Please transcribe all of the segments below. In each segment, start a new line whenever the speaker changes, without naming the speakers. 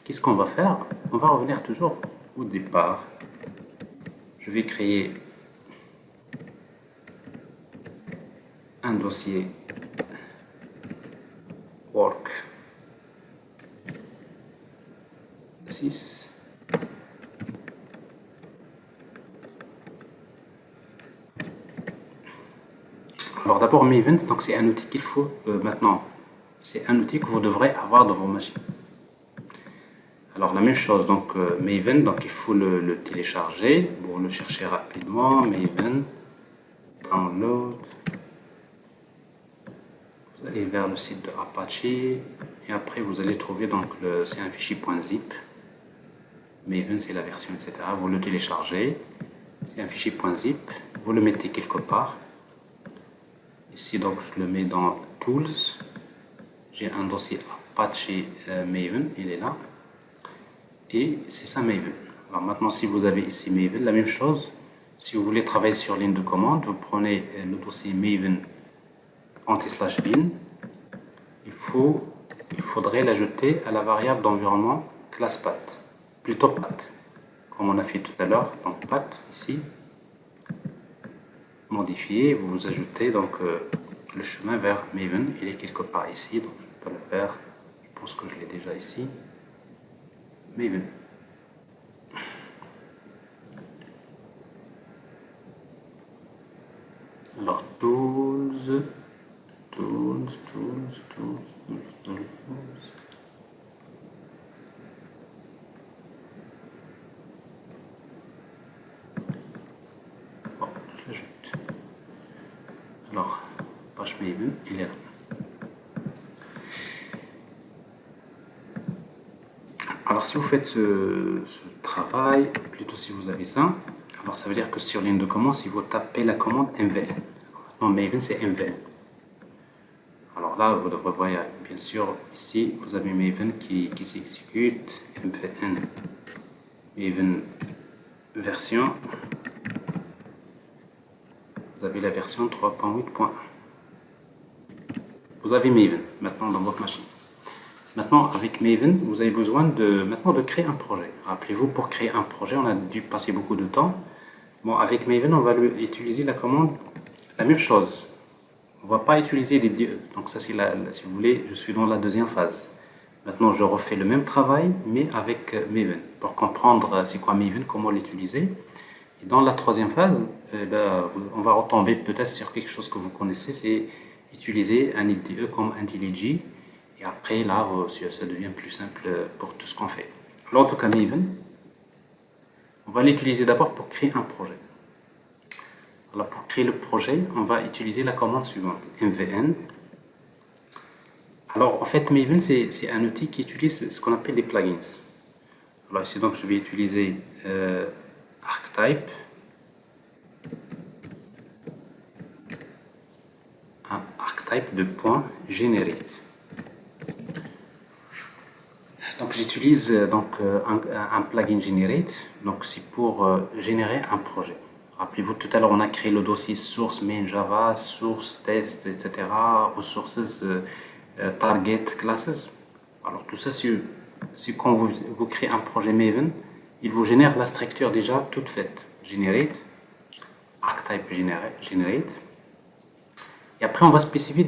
qu'est-ce qu'on va faire? On va revenir toujours au départ. Je vais créer un dossier work 6. Alors d'abord Maven, donc c'est un outil qu'il faut maintenant. C'est un outil que vous devrez avoir dans vos machines. Alors la même chose, donc Maven, donc il faut le télécharger. Vous le cherchez rapidement, Maven, download. Vous allez vers le site de Apache et après vous allez trouver donc c'est un fichier .zip. Maven c'est la version etc. Vous le téléchargez, c'est un fichier .zip. Vous le mettez quelque part. Ici donc je le mets dans Tools. J'ai un dossier Apache Maven, il est là. Et c'est ça Maven. Alors maintenant si vous avez ici Maven, la même chose. Si vous voulez travailler sur ligne de commande, vous prenez le dossier Maven anti/bin. Il faudrait l'ajouter à la variable d'environnement classe path, plutôt path, comme on a fait tout à l'heure. Donc path ici, modifier, vous ajoutez donc le chemin vers Maven. Il est quelque part ici, donc je peux le faire. Je pense que je l'ai déjà ici. Maven. Alors tools. Bon, je l'ajoute. Alors, page Maven, il est là. Alors, si vous faites ce travail, plutôt si vous avez ça, alors ça veut dire que sur ligne de commande, si vous tapez la commande mvn, non, Maven c'est mvn. Alors là, vous devrez voir, bien sûr, ici, vous avez Maven qui s'exécute, mvn, Maven version. Vous avez la version 3.8.1. Vous avez Maven maintenant dans votre machine. Maintenant, avec Maven, vous avez besoin de créer un projet. Rappelez-vous, pour créer un projet, on a dû passer beaucoup de temps. Bon, avec Maven, on va utiliser la commande, la même chose. On ne va pas utiliser des... Donc ça, c'est si vous voulez, je suis dans la deuxième phase. Maintenant, je refais le même travail, mais avec Maven, pour comprendre c'est quoi Maven, comment l'utiliser. Et dans la troisième phase, on va retomber peut-être sur quelque chose que vous connaissez, c'est utiliser un IDE comme IntelliJ. Et après, là, ça devient plus simple pour tout ce qu'on fait. Alors, en tout cas, Maven, on va l'utiliser d'abord pour créer un projet. Alors, pour créer le projet, on va utiliser la commande suivante, mvn. Alors, en fait, Maven, c'est un outil qui utilise ce qu'on appelle les plugins. Alors, ici, donc, je vais utiliser archetype. Un archetype de .generate. Donc j'utilise un plugin generate, donc c'est pour générer un projet. Rappelez-vous, tout à l'heure on a créé le dossier source main Java, source test, etc. Resources, target classes. Alors tout ça, c'est quand vous créez un projet Maven, il vous génère la structure déjà toute faite. Generate, archetype generate. Et après on va spécifier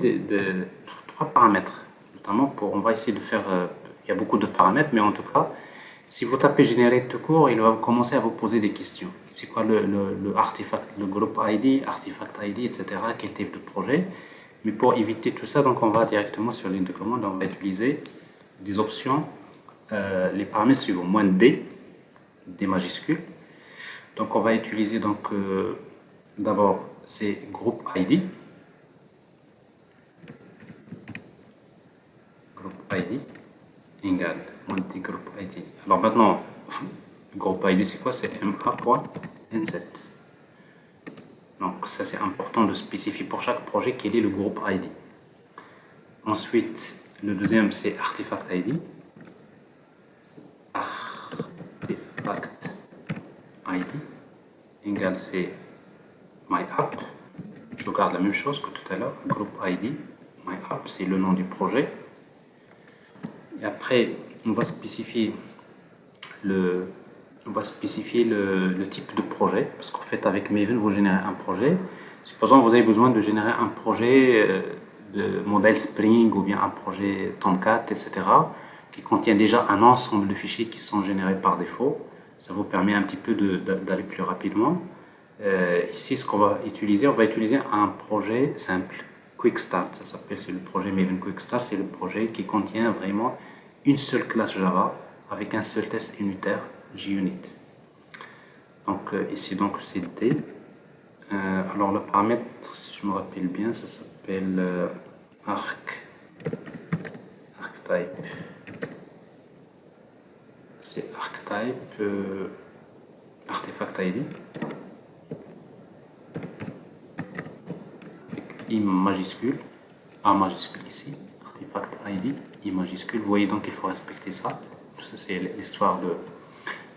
trois paramètres, notamment on va essayer de faire... il y a beaucoup de paramètres, mais en tout cas, si vous tapez Generate tout court, il va commencer à vous poser des questions. C'est quoi le artefact, le group ID, artefact ID, etc. Quel type de projet. Mais pour éviter tout ça, donc on va directement sur ligne de commande, on va utiliser des options, les paramètres suivants, -d, D majuscule. Donc on va utiliser d'abord c'est group ID. Group ID égale multigroup ID. Alors maintenant, group ID c'est quoi? C'est ma.n7. Donc ça c'est important de spécifier pour chaque projet quel est le groupe ID. Ensuite, le deuxième c'est artefact ID. Artefact ID égale c'est myapp. Je garde la même chose que tout à l'heure. Group ID, myapp c'est le nom du projet. Et après, on va spécifier le, le type de projet, parce qu'en fait, avec Maven, vous générez un projet. Supposons que vous avez besoin de générer un projet de modèle Spring ou bien un projet Tomcat, etc., qui contient déjà un ensemble de fichiers qui sont générés par défaut. Ça vous permet un petit peu d'aller plus rapidement. Ici, ce qu'on va utiliser, on va utiliser un projet simple, Quick Start, ça s'appelle, c'est le projet Maven Quick Start, c'est le projet qui contient vraiment une seule classe Java avec un seul test unitaire JUnit. Donc ici, donc c'est D. Alors le paramètre, si je me rappelle bien, ça s'appelle arctype. C'est arctype artefact ID. I majuscule, A majuscule ici, artefact ID, I majuscule. Vous voyez donc qu'il faut respecter ça. Ça c'est l'histoire de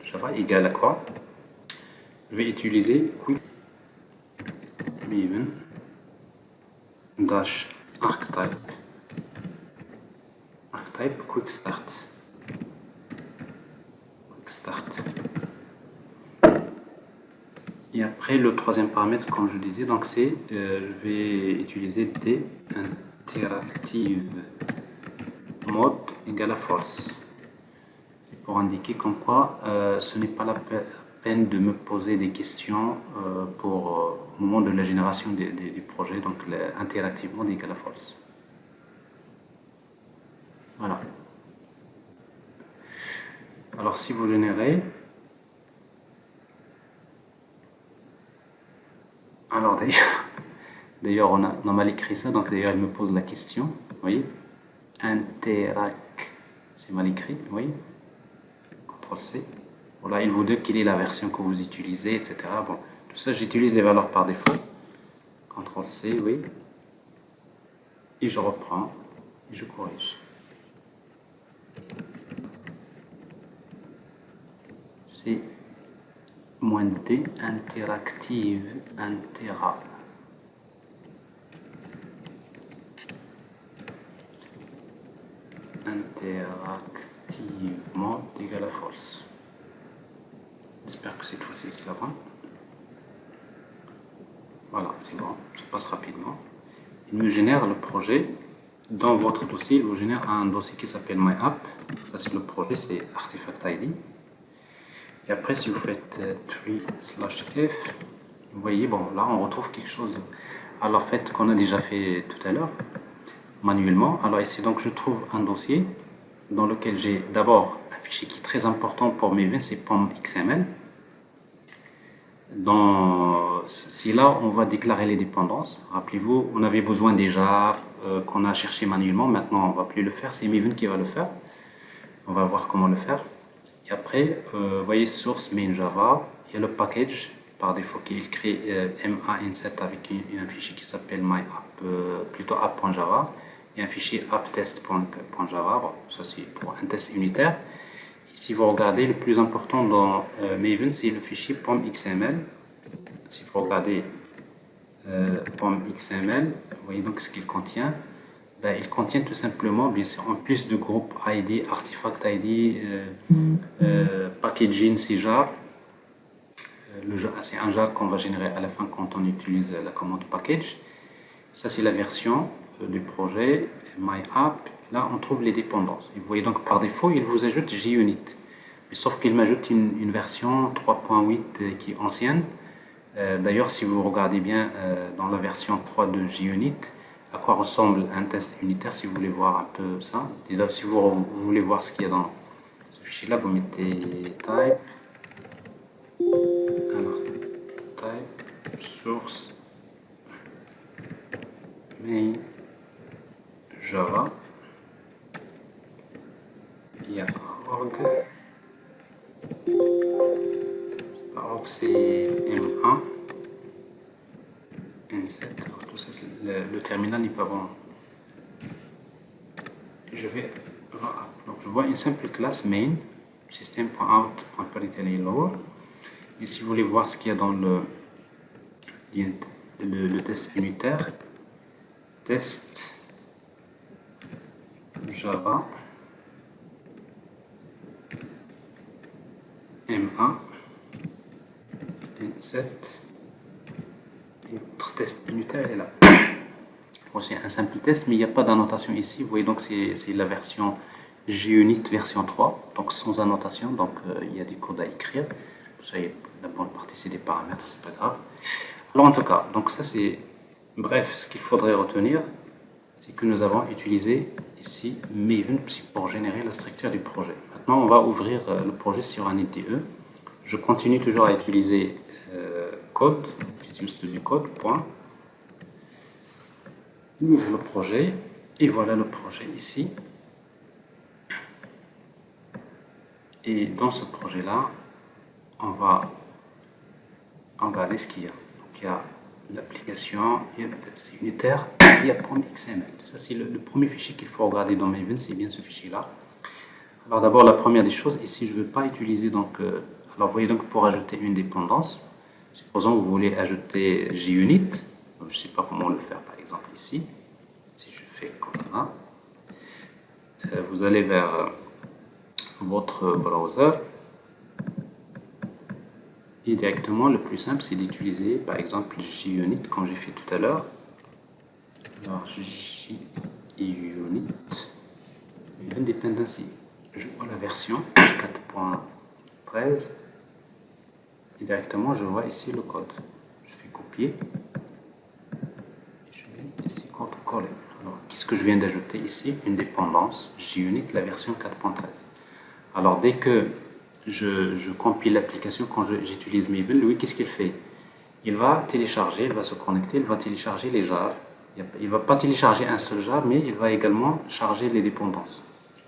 Java. Égal à quoi? Je vais utiliser quick maven dash arctype quick start. Et après le troisième paramètre, comme je disais, donc c'est je vais utiliser des interactive mode égale à false. C'est pour indiquer comme quoi ce n'est pas la peine de me poser des questions au moment de la génération du projet. Donc l'interactive mode égale à false. Voilà. Alors si vous générez, alors d'ailleurs on a mal écrit ça, donc d'ailleurs il me pose la question, vous voyez, interac, c'est mal écrit, vous voyez, CTRL C, voilà, il vous dit quelle est la version que vous utilisez, etc. Bon, tout ça j'utilise les valeurs par défaut, CTRL C, oui, et je reprends, et je corrige. C'est -d interactive intera. Interactivement égale à false. J'espère que cette fois-ci c'est la bonne. Voilà, c'est bon, ça passe rapidement. Il me génère le projet. Dans votre dossier, il vous génère un dossier qui s'appelle MyApp. Ça c'est le projet, c'est Artifact ID. Et après, si vous faites tree/f, vous voyez, bon, là on retrouve quelque chose à fait qu'on a déjà fait tout à l'heure manuellement. Alors ici, donc, je trouve un dossier dans lequel j'ai d'abord un fichier qui est très important pour Maven, c'est pom.xml. C'est là on va déclarer les dépendances. Rappelez-vous, on avait besoin déjà qu'on a cherché manuellement. Maintenant, on ne va plus le faire. C'est Maven qui va le faire. On va voir comment le faire. Et après, vous voyez, source main Java. Il y a le package par défaut qui est créé MA-insert avec un fichier qui s'appelle myapp, plutôt app.java. Et un fichier apptest.java. Bon, ça c'est pour un test unitaire. Et si vous regardez, le plus important dans Maven, c'est le fichier pom.xml. Si vous regardez pom.xml, vous voyez donc ce qu'il contient. Ben, il contient tout simplement, bien sûr, en plus de groupe ID, artifact ID, packaging, c'est jar. C'est un jar qu'on va générer à la fin quand on utilise la commande package. Ça, c'est la version du projet MyApp. Là, on trouve les dépendances. Et vous voyez donc par défaut, il vous ajoute JUnit. Mais sauf qu'il m'ajoute une version 3.8 qui est ancienne. D'ailleurs, si vous regardez bien dans la version 3 de JUnit, à quoi ressemble un test unitaire, si vous voulez voir un peu ça. Et là, si vous voulez voir ce qu'il y a dans ce fichier-là, vous mettez type, alors, type, source, main, Java, il y a org, c'est pas org, c'est M1, N7, alors, tout ça, le terminal n'est pas bon. Donc je vois une simple classe main, system.out.println. Et si vous voulez voir ce qu'il y a dans le test unitaire, test Java, M1, N7, et notre test unitaire est là. Bon, c'est un simple test, mais il n'y a pas d'annotation ici. Vous voyez, donc c'est la version JUnit version 3, donc sans annotation, donc il y a des codes à écrire. Vous savez, la bonne partie, c'est des paramètres, c'est pas grave. Alors en tout cas, donc ça c'est... Bref, ce qu'il faudrait retenir, c'est que nous avons utilisé ici Maven pour générer la structure du projet. Maintenant, on va ouvrir le projet sur un IDE. Je continue toujours à utiliser code, Visual Studio Code, point. On ouvre le projet, et voilà le projet ici. Et dans ce projet-là, on va regarder ce qu'il y a. Donc, il y a l'application, il y a le test unitaire, il y a .xml. Ça, c'est le premier fichier qu'il faut regarder dans Maven, c'est bien ce fichier-là. Alors d'abord, la première des choses, ici, je ne veux pas utiliser, donc, alors vous voyez, donc pour ajouter une dépendance, supposons que vous voulez ajouter JUnit, je ne sais pas comment le faire, par exemple, ici. Si je fais comme ça, vous allez vers votre browser, et directement, le plus simple, c'est d'utiliser, par exemple, JUnit, comme j'ai fait tout à l'heure. Alors, JUnit, Maven Dependency. Je vois la version 4.13 et directement je vois ici le code. Je fais copier et je viens ici coller. Alors, qu'est-ce que je viens d'ajouter ici? Une dépendance JUnit, la version 4.13. Alors, dès que je compile l'application, quand j'utilise Maven, lui, qu'est-ce qu'il fait? Il va télécharger, il va se connecter, il va télécharger les jars. Il ne va pas télécharger un seul jar, mais il va également charger les dépendances.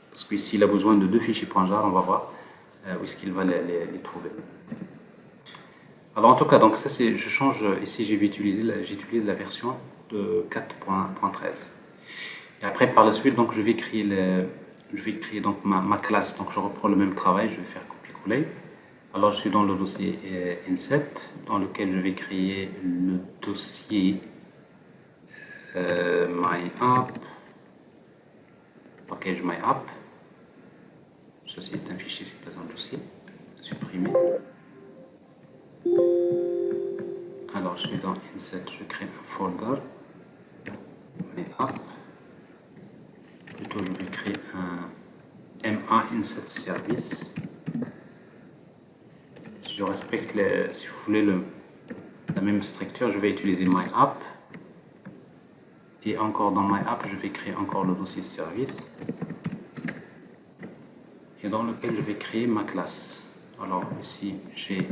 Parce qu'ici, il a besoin de deux fichiers .jar, on va voir où est-ce qu'il va les trouver. Alors en tout cas, donc ça c'est, je change ici, j'utilise la version de 4.13. Et après par la suite, donc je vais créer donc ma classe. Donc je reprends le même travail, je vais faire copier-coller. Alors je suis dans le dossier N7, dans lequel je vais créer le dossier MyApp, package MyApp. Ceci est un fichier, c'est pas un dossier. Supprimer. Alors, je suis dans Insert, je crée un folder. MyApp. Plutôt, je vais créer un MA Insert Service. Si je respecte, si vous voulez la même structure, je vais utiliser MyApp. Et encore dans MyApp, je vais créer encore le dossier service. Et dans lequel je vais créer ma classe. Alors ici, j'ai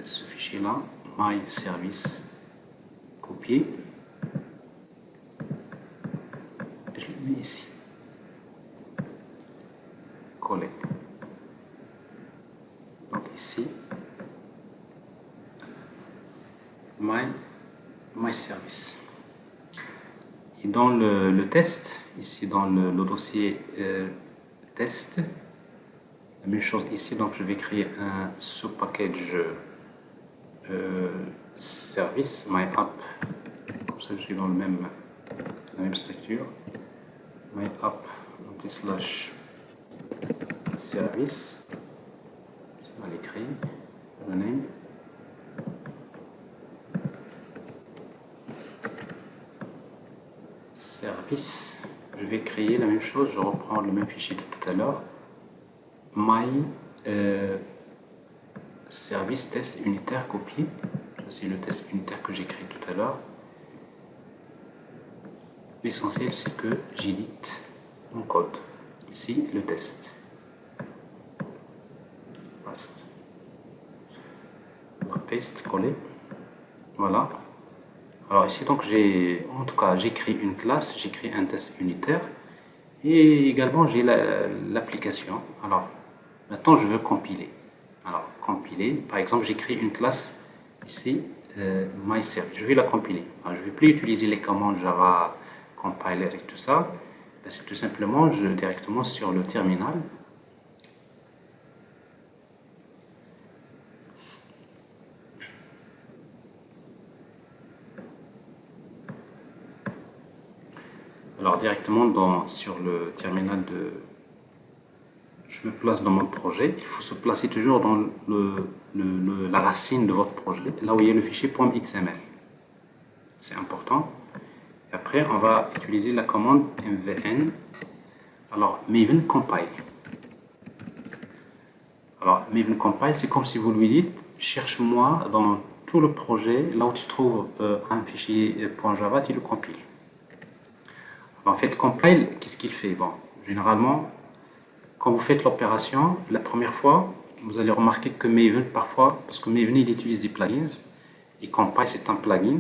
ce fichier-là, myService, copier. Et je le mets ici. Coller. Donc ici, myService. Et dans le test, ici dans le dossier test, la même chose ici, donc je vais créer un sous-package service, MyApp, comme ça je suis dans la même structure, MyApp, /service, on va l'écrire, rename, service, je vais créer la même chose, je reprends le même fichier de tout à l'heure, service test unitaire copié. C'est le test unitaire que j'ai créé tout à l'heure. L'essentiel, c'est que j'édite mon code. Ici, le test. Paste. Paste, coller. Voilà. Alors ici, donc, j'ai créé une classe, j'ai créé un test unitaire. Et également, j'ai l'application. Alors, maintenant, je veux compiler. Alors, compiler, par exemple, j'ai créé une classe ici, myService. Je vais la compiler. Alors, je ne vais plus utiliser les commandes Java, compiler et tout ça. C'est tout simplement, directement sur le terminal. Alors, directement sur le terminal je me place dans mon projet. Il faut se placer toujours dans la racine de votre projet, là où il y a le fichier .xml. C'est important. Et après, on va utiliser la commande mvn. Alors, Maven compile. Alors, Maven compile, c'est comme si vous lui dites, cherche-moi dans tout le projet, là où tu trouves un fichier .java, tu le compiles. En fait, compile, qu'est-ce qu'il fait? Bon, généralement, quand vous faites l'opération, la première fois, vous allez remarquer que Maven, parfois, parce que Maven, il utilise des plugins, et compile, c'est un plugin.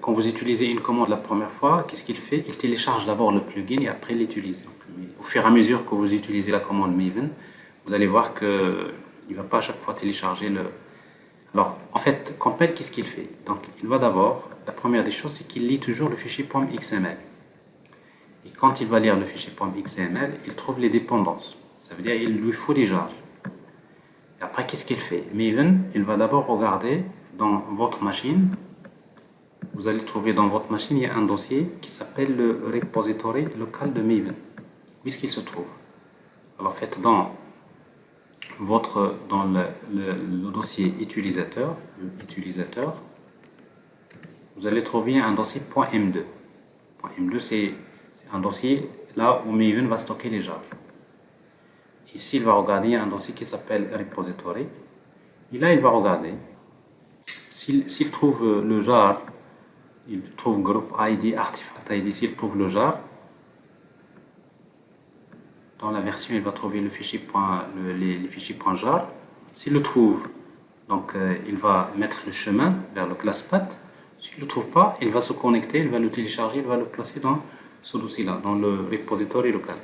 Quand vous utilisez une commande la première fois, qu'est-ce qu'il fait? Il télécharge d'abord le plugin et après il l'utilise. Au fur et à mesure que vous utilisez la commande Maven, vous allez voir qu'il ne va pas à chaque fois télécharger le... Alors, en fait, compile, qu'est-ce qu'il fait? Donc, il va d'abord, la première des choses, c'est qu'il lit toujours le fichier .xml. Et quand il va lire le fichier .xml, il trouve les dépendances. Ça veut dire qu'il lui faut des jars. Et après, qu'est-ce qu'il fait? Maven, il va d'abord regarder dans votre machine. Vous allez trouver dans votre machine, il y a un dossier qui s'appelle le repository local de Maven. Où est-ce qu'il se trouve? Alors, en fait, dans le dossier utilisateur, vous allez trouver un dossier .m2. .m2, c'est un dossier là où Maven va stocker les jars. Ici, il va regarder un dossier qui s'appelle repository. Et là, il va regarder. S'il trouve le jar, il trouve group ID, artifact ID, s'il trouve le jar, dans la version, il va trouver le fichier les fichiers .jar. S'il le trouve, donc il va mettre le chemin vers le class path. S'il ne le trouve pas, il va se connecter, il va le télécharger, il va le placer dans ce dossier-là, dans le repository local.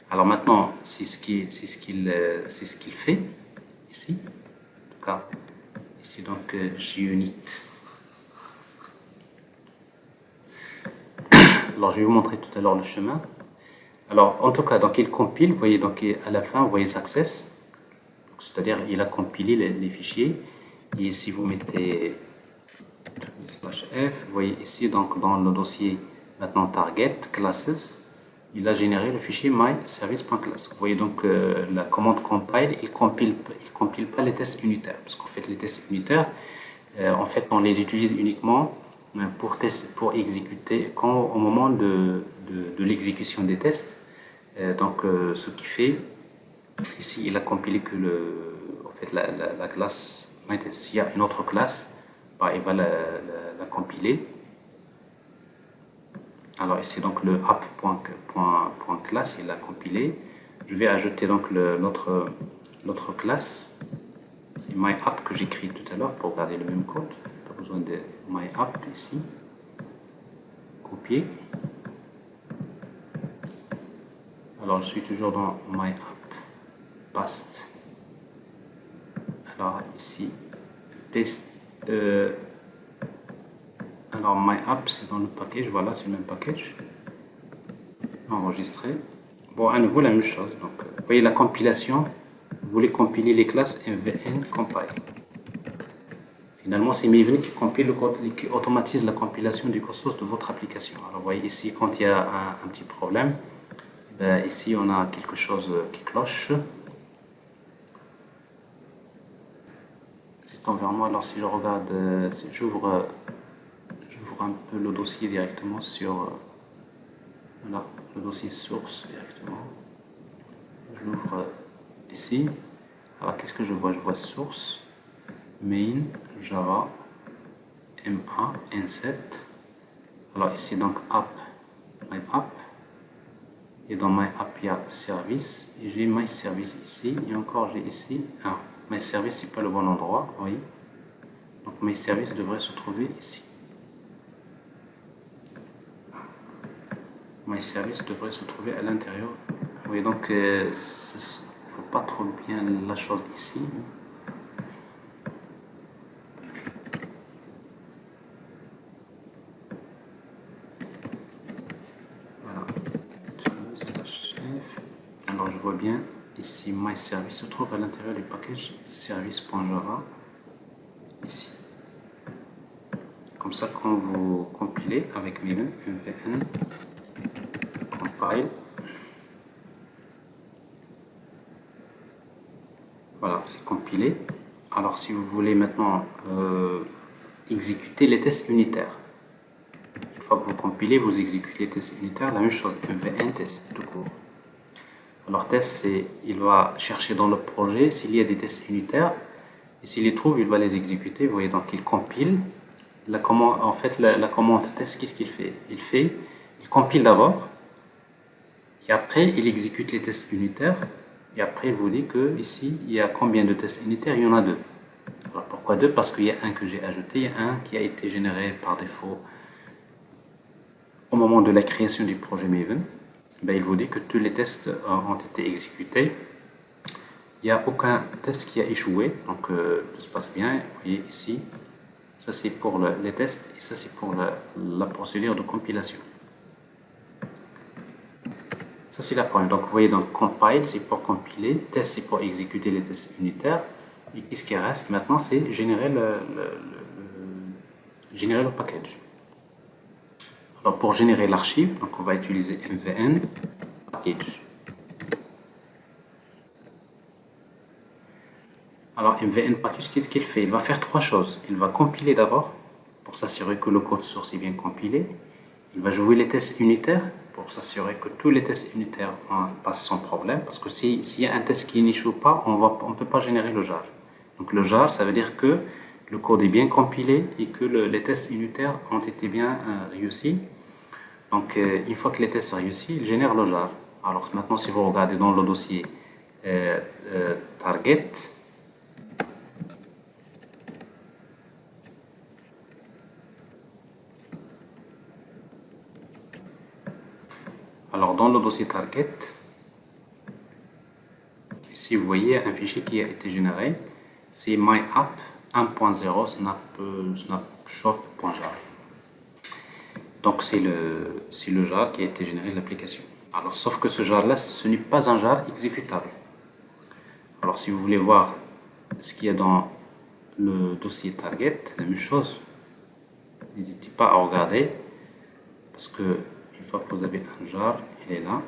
Alors maintenant, c'est ce qu'il fait ici. En tout cas, ici donc JUnit. Alors je vais vous montrer tout à l'heure le chemin. Alors en tout cas, donc il compile, vous voyez donc à la fin, vous voyez success. C'est-à-dire il a compilé les fichiers. Et si vous mettez /f, vous voyez ici donc dans le dossier maintenant target classes, il a généré le fichier myService.class. Vous voyez donc la commande compile, il compile pas les tests unitaires, parce qu'en fait les tests unitaires, en fait on les utilise uniquement pour exécuter au moment de l'exécution des tests. Donc ce qui fait ici, il a compilé que en fait la classe myTest. S'il y a une autre classe, bah, il va la compiler. Alors ici donc le app.class, il l'a compilé. Je vais ajouter donc l'autre classe, c'est myApp que j'ai créé tout à l'heure pour garder le même code. Pas besoin de myApp ici. Copier. Alors je suis toujours dans myApp, paste. Alors ici, paste. Alors myApp, c'est dans le package, voilà, c'est le même package. Enregistré. Bon, à nouveau la même chose. Donc, vous voyez la compilation. Vous voulez compiler les classes mvn compile. Finalement, c'est Maven qui compile le code, qui automatise la compilation du code source de votre application. Alors, vous voyez ici, quand il y a un petit problème, ben, ici on a quelque chose qui cloche. C'est environnement. Alors, si je regarde, si j'ouvre un peu le dossier directement sur voilà, le dossier source directement. Je l'ouvre ici. Alors qu'est-ce que je vois? Je vois source, main, java, ma, n7. Alors ici donc app, my app. Et dans my app il y a service. Et j'ai my service ici. Et encore j'ai ici. Ah, my service c'est pas le bon endroit. Oui. Donc my service devrait se trouver ici. My service devrait se trouver à l'intérieur. Oui, donc il ne faut pas trop bien la chose ici. Voilà. Alors je vois bien ici my service se trouve à l'intérieur du package service.java ici. Comme ça, quand vous compilez avec Maven, mvn compile, Voilà, c'est compilé. Alors, si vous voulez maintenant exécuter les tests unitaires, une fois que vous compilez, vous exécutez les tests unitaires, la même chose, mvn test tout court. Alors, test, c'est il va chercher dans le projet s'il y a des tests unitaires, et s'il les trouve, il va les exécuter. Vous voyez, donc il compile. La commande, en fait, la commande test, qu'est-ce qu'il fait? Il compile d'abord, et après, il exécute les tests unitaires, et après, il vous dit que ici, il y a combien de tests unitaires? Il y en a deux. Alors, pourquoi deux? Parce qu'il y a un que j'ai ajouté, il y a un qui a été généré par défaut au moment de la création du projet Maven. Ben, il vous dit que tous les tests ont été exécutés. Il n'y a aucun test qui a échoué, donc tout se passe bien. Vous voyez ici, ça c'est pour les tests et ça c'est pour la procédure de compilation. Ça c'est la première. Donc vous voyez, donc compile c'est pour compiler, test c'est pour exécuter les tests unitaires. Et ce qui reste maintenant, c'est générer le package. Alors pour générer l'archive, donc on va utiliser mvn package. Alors mvn package, qu'est-ce qu'il fait? Il va faire trois choses. Il va compiler d'abord pour s'assurer que le code source est bien compilé. Il va jouer les tests unitaires pour s'assurer que tous les tests unitaires passent sans problème. Parce que s'il y a un test qui n'échoue pas, on ne peut pas générer le jar. Donc le jar, ça veut dire que le code est bien compilé et que les tests unitaires ont été bien réussis. Donc une fois que les tests sont réussis, il génère le jar. Alors maintenant, si vous regardez dans le dossier target, alors dans le dossier target, ici vous voyez un fichier qui a été généré, c'est myapp 1.0 snapshot.jar. Donc c'est le jar qui a été généré de l'application. Alors sauf que ce jar là, ce n'est pas un jar exécutable. Alors si vous voulez voir ce qu'il y a dans le dossier target, la même chose, n'hésitez pas à regarder parce que une fois que vous avez un jar, il est là.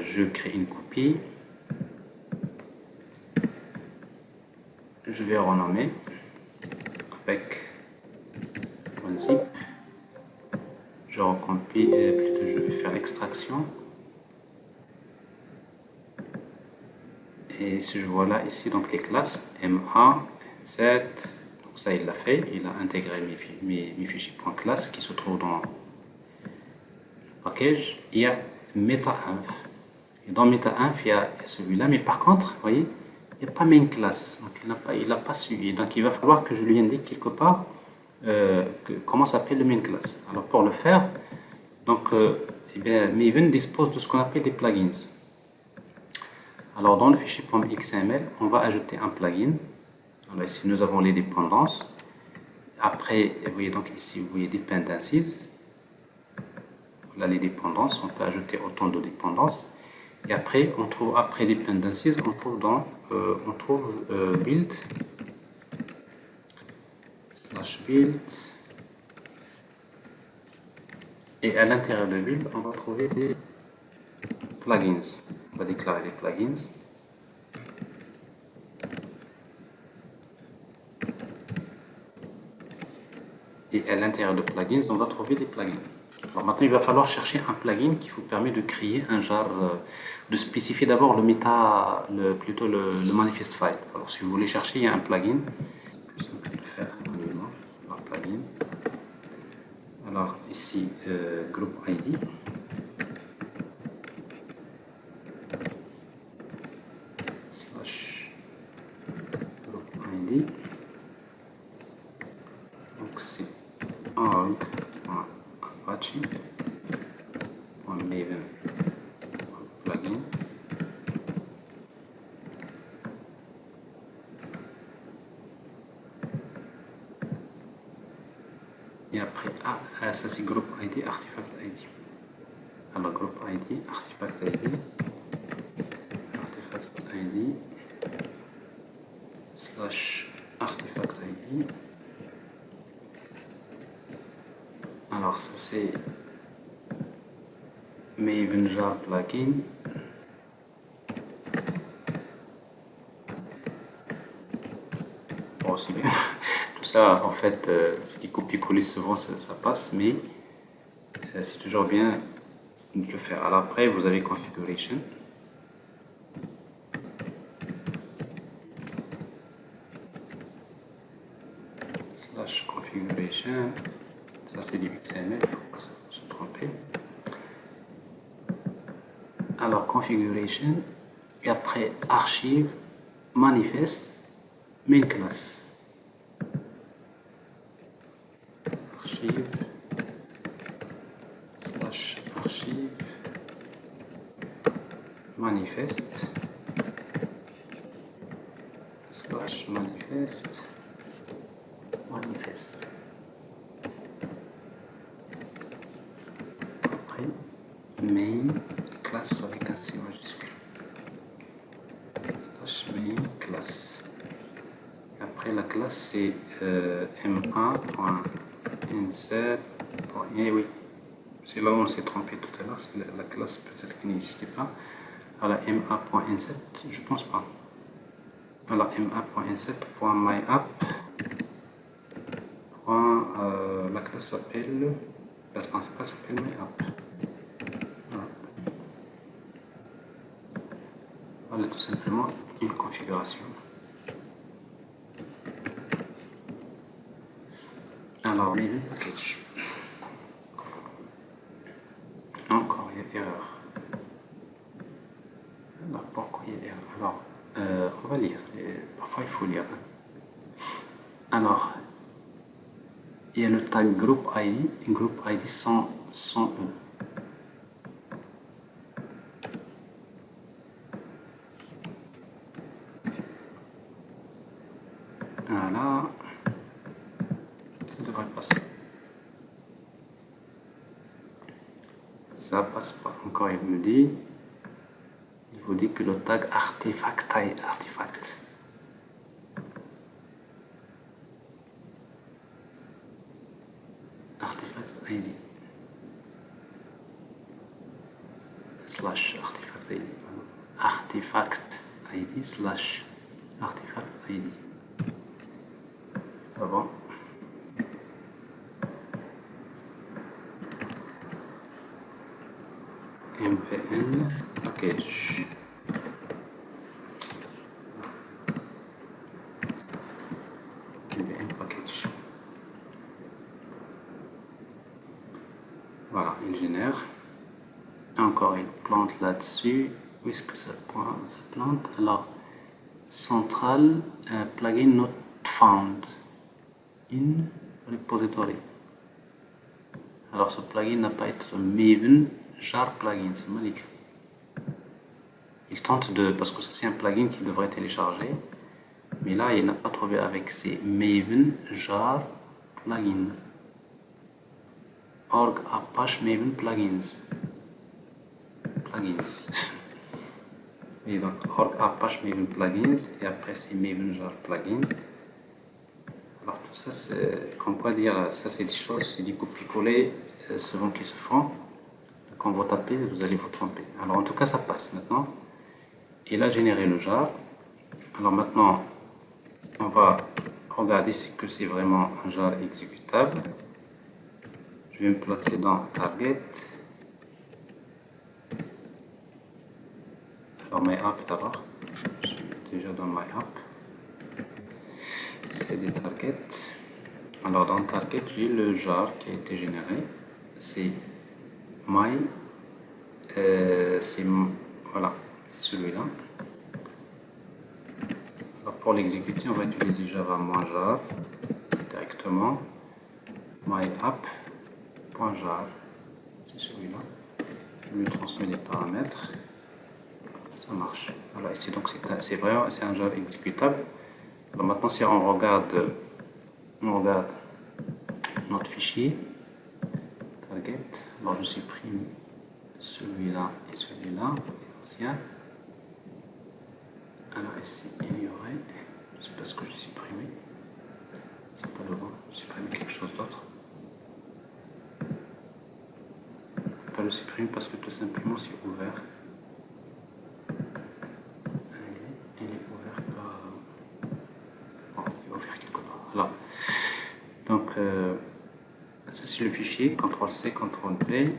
Je crée une copie, je vais renommer avec .zip, je recompile, plutôt je vais faire l'extraction et si je vois là ici donc les classes MA, Z, donc ça il l'a fait, il a intégré mes fichiers .class qui se trouvent dans le package. Il y a meta-inf et dans meta-inf il y a celui-là, mais par contre vous voyez il n'y a pas main class, donc il n'a pas suivi, donc il va falloir que je lui indique quelque part comment s'appelle le main class. Alors pour le faire, donc eh bien, Maven dispose de ce qu'on appelle des plugins. Alors dans le fichier .xml, on va ajouter un plugin. Alors ici nous avons les dépendances. Après, vous voyez donc ici vous voyez dependencies. Voilà les dépendances. On peut ajouter autant de dépendances. Et après on trouve après dependencies, on trouve build /build. Et à l'intérieur de build, on va trouver des plugins. On va déclarer les plugins. Et à l'intérieur de plugins, on va trouver des plugins. Alors maintenant, il va falloir chercher un plugin qui vous permet de créer un jar, de spécifier d'abord plutôt le manifest file. Alors si vous voulez chercher, il y a un plugin. Plus simple de faire manuellement. Alors plugin. Alors ici, group ID. Group ID. Donc c'est org.apache.maven plugin. Et après, ça c'est group ID, artifact ID. Alors group ID, artifact ID, /artifact ID. Alors ça c'est Maven jar plugin. aussi bien. Tout ça, en fait, c'est du copier-coller souvent, ça passe, mais c'est toujours bien de le faire. Alors après, vous avez configuration. Slash configuration. Ça, c'est du XML, il ne faut pas se tromper. Alors, configuration. Et après, archive, manifeste, main class. Archive, slash archive, manifeste, slash manifeste, manifeste. Après, main class avec un C majuscule. Slash main class. Après, la classe, c'est ma.inset. Et oui, c'est là où on s'est trompé tout à l'heure. C'est la classe peut-être qui n'existait pas. Alors, ma.inset, je pense pas. Alors, ma.inset.myapp. La classe s'appelle. La classe principale s'appelle myapp. Voilà tout simplement une configuration. Alors, Maven package. Encore, il y a erreur. Alors, pourquoi il y a erreur? Alors, on va lire. Parfois, il faut lire. Alors, il y a le tag group ID sans E. Voilà. Ça devrait passer. Ça passe pas. Encore, il vous dit que le tag artefact ID. Artefact ID. Slash artefact ID. Artefact ID slash artefact ID. Ah bon. MVN package. MVN package. Voilà, il génère. Encore, il plante là-dessus. Où est-ce que ça plante? Alors, central plugin not found in repository. Alors, ce plugin n'a pas été Maven jar plugin, c'est magnifique. Il tente de, parce que c'est un plugin qu'il devrait télécharger, mais là, il n'a pas trouvé avec ses Maven jar plugin. Org Apache Maven plugins. Et donc, org Apache Maven plugins, et après, c'est Maven jar plugin. Alors, tout ça, c'est, comme quoi dire, ça, c'est des choses, c'est du copier-coller, souvent qui se font. Quand vous tapez, vous allez vous tromper. Alors, en tout cas, ça passe maintenant. Il a généré le jar. Alors maintenant, on va regarder si c'est vraiment un jar exécutable. Je vais me placer dans Target. Alors, MyApp d'abord. Je suis déjà dans MyApp. C'est des targets. Alors, dans Target, j'ai le jar qui a été généré. C'est voilà, c'est celui-là. Alors pour l'exécuter, on va utiliser java-jar directement. myapp.jar, c'est celui-là. Je lui transmets les paramètres. Ça marche. Voilà, ici donc c'est vraiment c'est un jar exécutable. Alors maintenant, si on regarde notre fichier target, alors je supprime celui-là et celui-là, l'ancien. Alors ici, il y aurait, je ne sais pas ce que j'ai supprimé, c'est pas le bon, j'ai supprimé quelque chose d'autre. Je ne peux pas le supprimer parce que tout simplement c'est ouvert. Il est ouvert par... Bon, il est ouvert quelque c'est le fichier, CTRL-C, CTRL-V.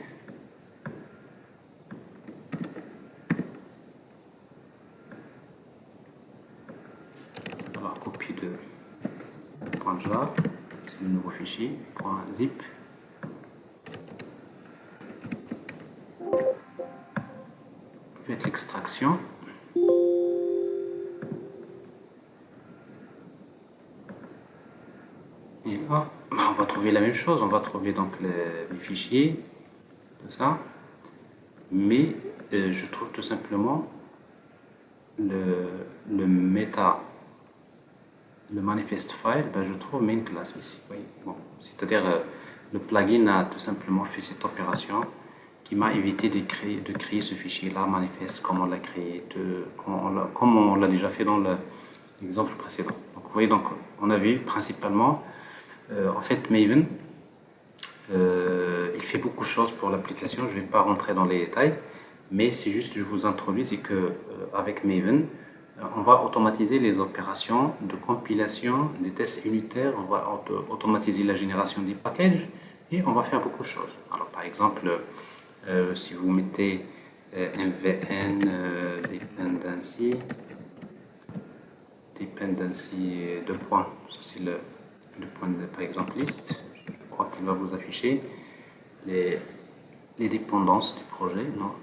Alors, copie de .jar, c'est le nouveau fichier, .zip. Faites l'extraction. Et là, on va trouver la même chose, on va trouver donc les fichiers, tout ça, mais je trouve tout simplement le méta, le manifest file, ben, je trouve main class ici. Oui. Bon, c'est-à-dire le plugin a tout simplement fait cette opération qui m'a évité de créer ce fichier-là, manifeste, comme on l'a créé, comme on l'a déjà fait dans l'exemple précédent. Donc, vous voyez, donc, on a vu principalement, en fait, Maven, il fait beaucoup de choses pour l'application, je ne vais pas rentrer dans les détails, mais c'est juste, je vous introduis, c'est que avec Maven, on va automatiser les opérations de compilation des tests unitaires, on va automatiser la génération des packages et on va faire beaucoup de choses. Alors par exemple, si vous mettez mvn dependency de points, ça c'est le point de, par exemple list, je crois qu'il va vous afficher les dépendances du projet, non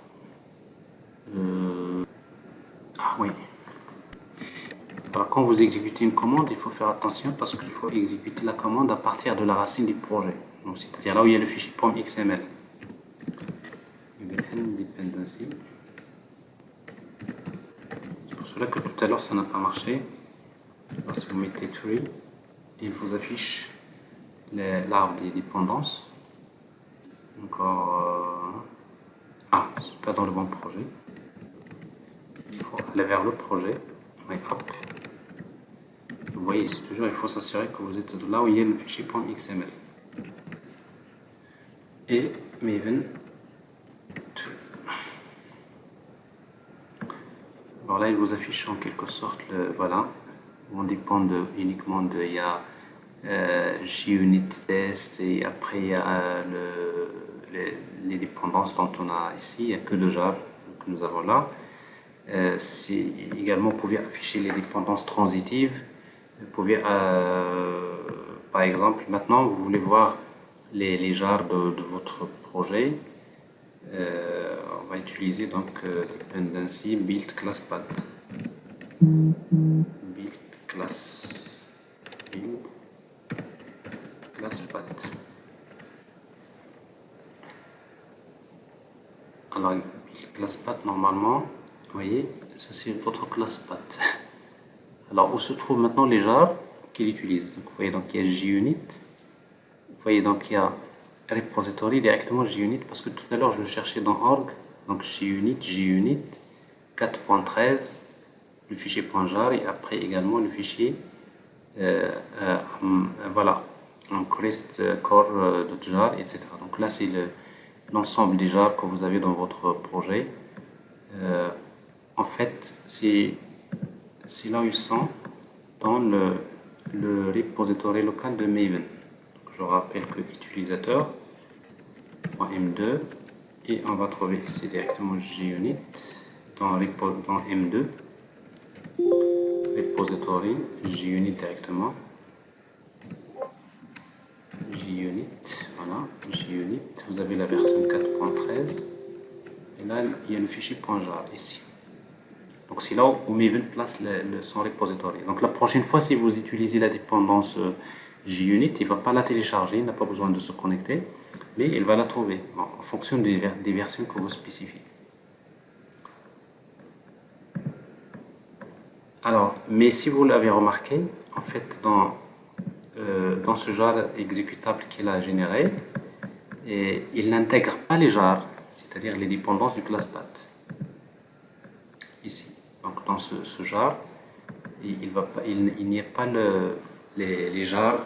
ah oui. Alors, quand vous exécutez une commande, il faut faire attention parce qu'il faut exécuter la commande à partir de la racine du projet. C'est-à-dire là où il y a le fichier .xml. Dependency. C'est pour cela que tout à l'heure ça n'a pas marché. Alors, si vous mettez tree, il vous affiche l'arbre des dépendances. Encore. Ah, c'est pas dans le bon projet. Il faut aller vers le projet. Oui, hop. Vous voyez, c'est toujours, il faut s'assurer que vous êtes là où il y a le fichier .xml. Et Maven. Alors là, il vous affiche en quelque sorte voilà. On dépend uniquement de, il y a JUnit test et après il y a les dépendances dont on a ici, il n'y a que de Java que nous avons là. Également, vous pouvez afficher les dépendances transitives. Vous pouvez, par exemple, maintenant, vous voulez voir les jars de votre projet. On va utiliser donc dependency build class path. Build class path. Alors, build class path, normalement, vous voyez, ça c'est votre class path. Alors, où se trouvent maintenant les jars qu'il utilise? Donc, vous voyez, donc il y a JUnit. Vous voyez, donc il y a repository directement JUnit parce que tout à l'heure je le cherchais dans org. Donc JUnit 4.13, le fichier .jar et après également le fichier voilà, crest core.jar, etc. Donc là c'est l'ensemble des jars que vous avez dans votre projet. En fait, c'est là où ils sont dans le repository local de Maven. Je rappelle que utilisateur .m2 et on va trouver ici directement JUnit dans M2 repository JUnit directement JUnit, voilà, JUnit, vous avez la version 4.13 et là il y a le fichier .jar ici. Donc c'est là où Maven place son repository. Donc la prochaine fois, si vous utilisez la dépendance JUnit, il ne va pas la télécharger, il n'a pas besoin de se connecter, mais il va la trouver en fonction des versions que vous spécifiez. Alors, mais si vous l'avez remarqué, en fait, dans ce jar exécutable qu'il a généré, il n'intègre pas les jars, c'est-à-dire les dépendances du class path. Ici. Donc dans ce jar, il n'y a pas les jars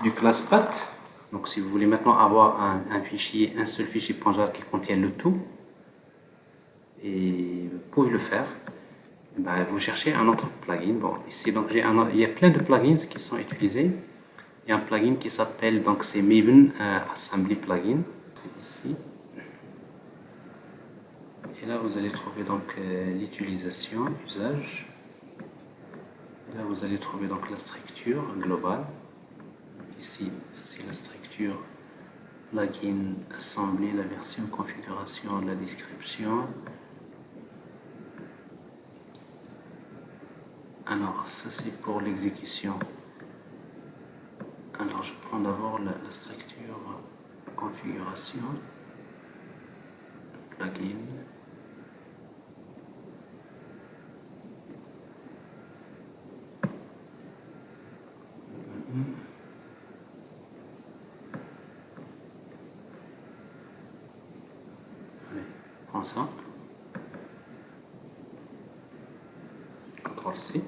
du class path. Donc si vous voulez maintenant avoir un seul fichier .jar qui contient le tout, et vous pouvez le faire, ben, vous cherchez un autre plugin. Bon, ici donc il y a plein de plugins qui sont utilisés Il y a un plugin qui s'appelle, donc c'est Maven Assembly Plugin, c'est ici. Et là, vous allez trouver donc l'utilisation, usage. Et là, vous allez trouver donc la structure globale. Ici, ça c'est la structure plugin assembly, la version configuration, la description. Alors, ça c'est pour l'exécution. Alors, je prends d'abord la structure configuration, plugin. Allez, prends ça. CTRL-C.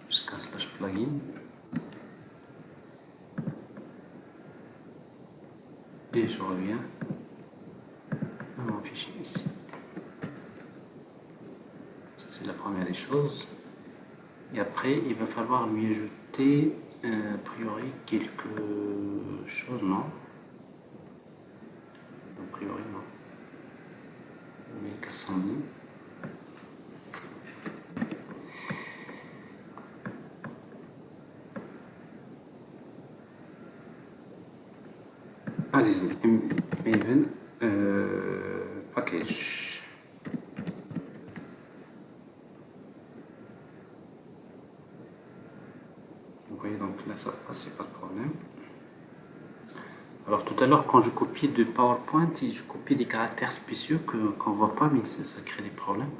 Jusqu'à slash plugin. Et je reviens à mon fichier ici. Ça c'est la première des choses. Et après, il va falloir lui ajouter a priori quelque chose, non? A priori, non. Make assembly. Allez-y, Maven package. Vous voyez, donc là ça passe, pas de problème. Alors tout à l'heure, quand je copie de PowerPoint, je copie des caractères spéciaux qu'on ne voit pas, mais ça crée des problèmes.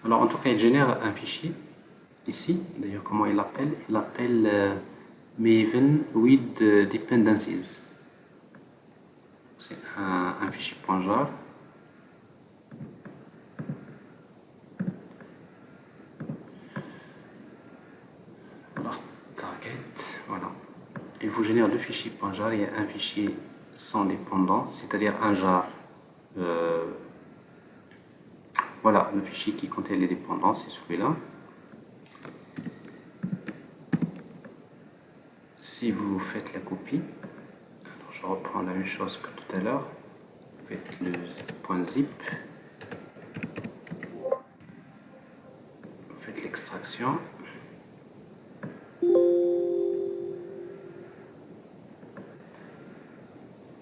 Alors en tout cas, il génère un fichier ici. D'ailleurs, comment il l'appelle? Il l'appelle Maven with dependencies. C'est un fichier .jar. Alors, target, voilà. Il vous génère deux fichiers .jar. Il y a un fichier sans dépendant, c'est-à-dire un jar. Voilà, le fichier qui contient les dépendances, c'est celui-là. Si vous faites la copie, alors je reprends la même chose que tout à l'heure. Vous faites le .zip. Vous faites l'extraction.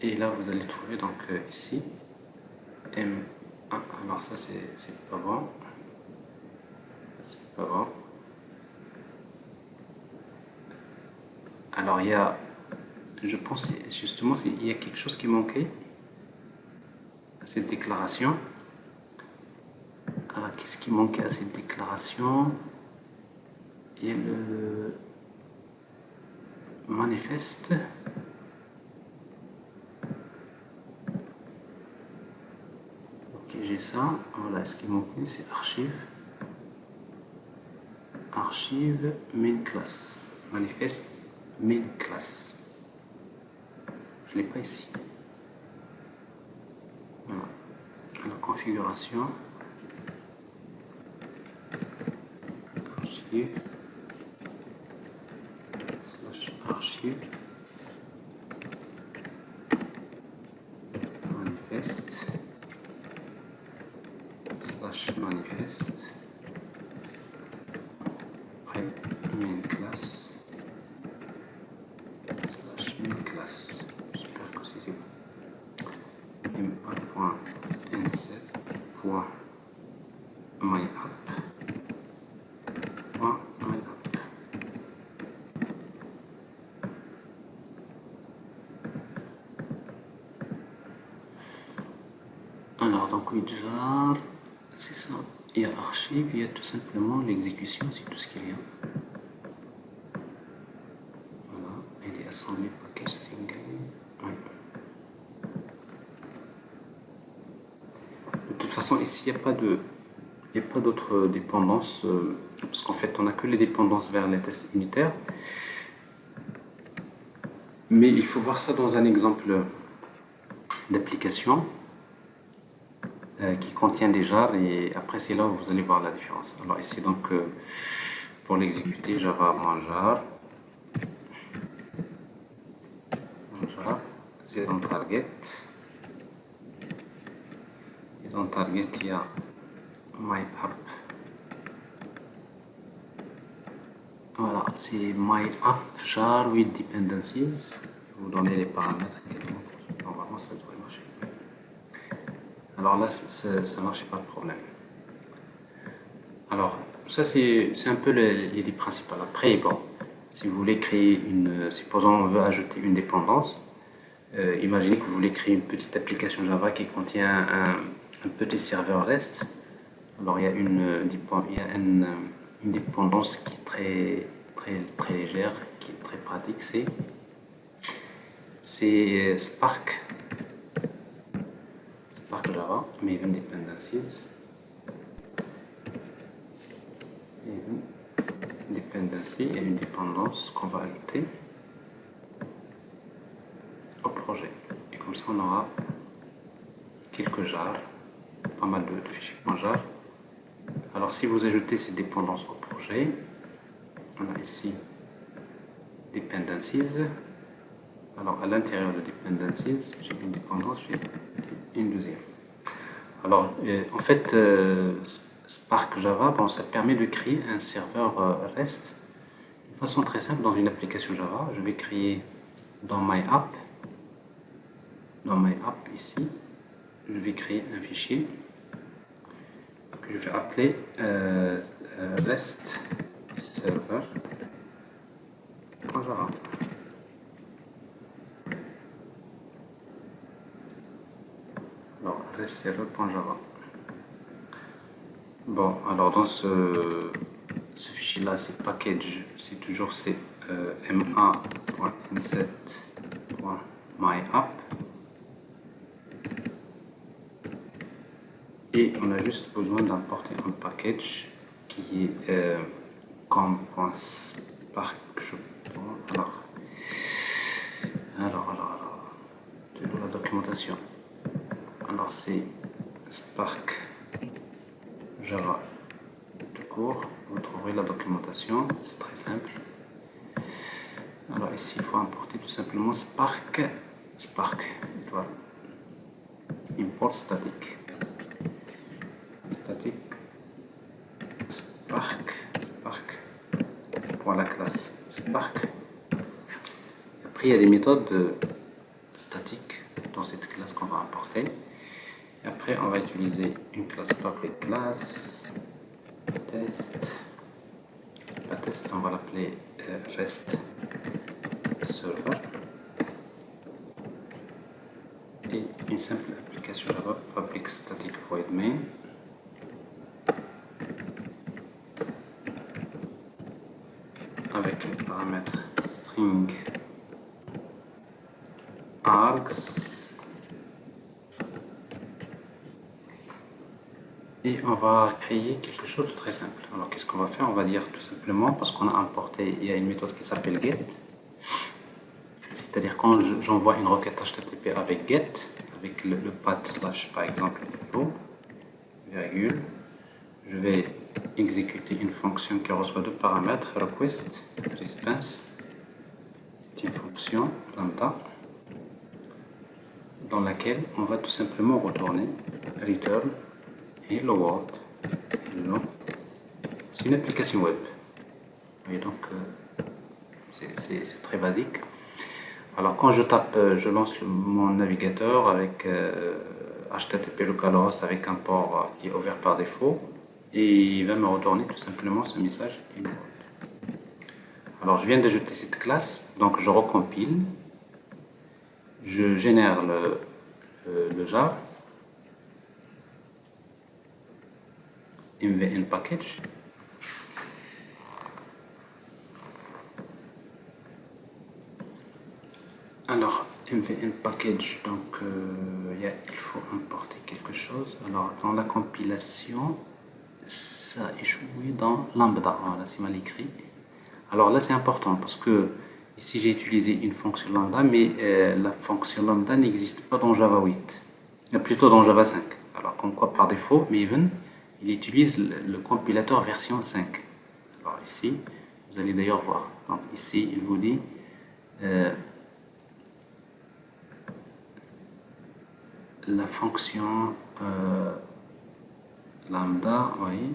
Et là, vous allez trouver donc ici M1. Alors ça, c'est pas bon. C'est pas bon. Alors il y a, je pense justement, il y a quelque chose qui manquait à cette déclaration. Alors qu'est-ce qui manquait à cette déclaration? Il y a le manifeste. Ok, j'ai ça. Voilà, ce qui manque, c'est archive. Archive main class. Manifeste main class. Je ne l'ai pas ici. Voilà. Alors, configuration. Archive. Slash archive. Manifeste. Slash manifeste. Après, main class. Slash main class. J'espère que c'est bon. m1.insert.myapp. Alors, donc, jar, c'est ça. Il y a archive, il y a tout simplement l'exécution, c'est tout ce qu'il y a. Voilà, il est assemblé package single. Oui. De toute façon, ici, il n'y a pas d'autres dépendances, parce qu'en fait, on n'a que les dépendances vers les tests unitaires. Mais il faut voir ça dans un exemple d'application qui contient des jars, et après c'est là où vous allez voir la différence. Alors ici donc pour l'exécuter, java.jar, jar, c'est dans target. Et dans target, il y a my app. Voilà, c'est my app jar with dependencies. Vous donnez les paramètres également. Normalement, ça devrait marcher. Alors là, ça marche, pas de problème. Alors, ça, c'est un peu l'idée principale. Après, bon, si vous voulez créer supposons on veut ajouter une dépendance, imaginez que vous voulez créer une petite application Java qui contient un petit serveur REST. Alors, il y a une dépendance qui est très légère, qui est très pratique, c'est Spark Java, Maven Dependencies. Dependency et une dépendance qu'on va ajouter au projet. Et comme ça, on aura quelques jars, pas mal de fichiers .jar. Alors, si vous ajoutez ces dépendances au projet, on a ici dependencies. Alors, à l'intérieur de dependencies, j'ai une dépendance, j'ai une deuxième. Alors, en fait, Spark Java, bon, ça permet de créer un serveur REST de façon très simple dans une application Java. Je vais créer dans my app ici, je vais créer un fichier que je vais appeler REST server.java. Alors, REST server.java. Bon, alors dans ce fichier-là, c'est package, c'est toujours ma.nset.myapp. Et on a juste besoin d'importer un package qui est com.spark. Alors, toujours la documentation. Alors c'est Spark Java tout court. Vous trouverez la documentation, c'est très simple. Alors ici, il faut importer tout simplement Spark, étoile, import static, Spark, pour la classe Spark. Après, il y a des méthodes statiques dans cette classe qu'on va importer. Et après, on va utiliser une classe public class, test. La test, on va l'appeler REST server. Et une simple application Java public static void main. Avec les paramètres string args. Et on va créer quelque chose de très simple. Alors qu'est-ce qu'on va faire? On va dire tout simplement, parce qu'on a importé, il y a une méthode qui s'appelle get. C'est-à-dire quand j'envoie une requête HTTP avec get, avec le path slash par exemple, virgule, je vais exécuter une fonction qui reçoit deux paramètres, request, response. C'est une fonction lambda dans laquelle on va tout simplement retourner return hello world. Hello. C'est une application web. Et donc c'est très basique. Alors quand je tape, je lance mon navigateur avec HTTP localhost avec un port qui est ouvert par défaut et il va me retourner tout simplement ce message hello world. Alors je viens d'ajouter cette classe, donc je recompile, je génère le jar mvn package. Alors mvn package, donc il faut importer quelque chose. Alors dans la compilation, ça échoué dans lambda. Voilà, c'est mal écrit. Alors là c'est important parce que ici j'ai utilisé une fonction lambda, mais la fonction lambda n'existe pas dans Java 8, plutôt dans Java 5. Alors comme quoi par défaut, Maven il utilise le compilateur version 5. Alors ici, vous allez d'ailleurs voir. Donc ici il vous dit la fonction lambda, oui,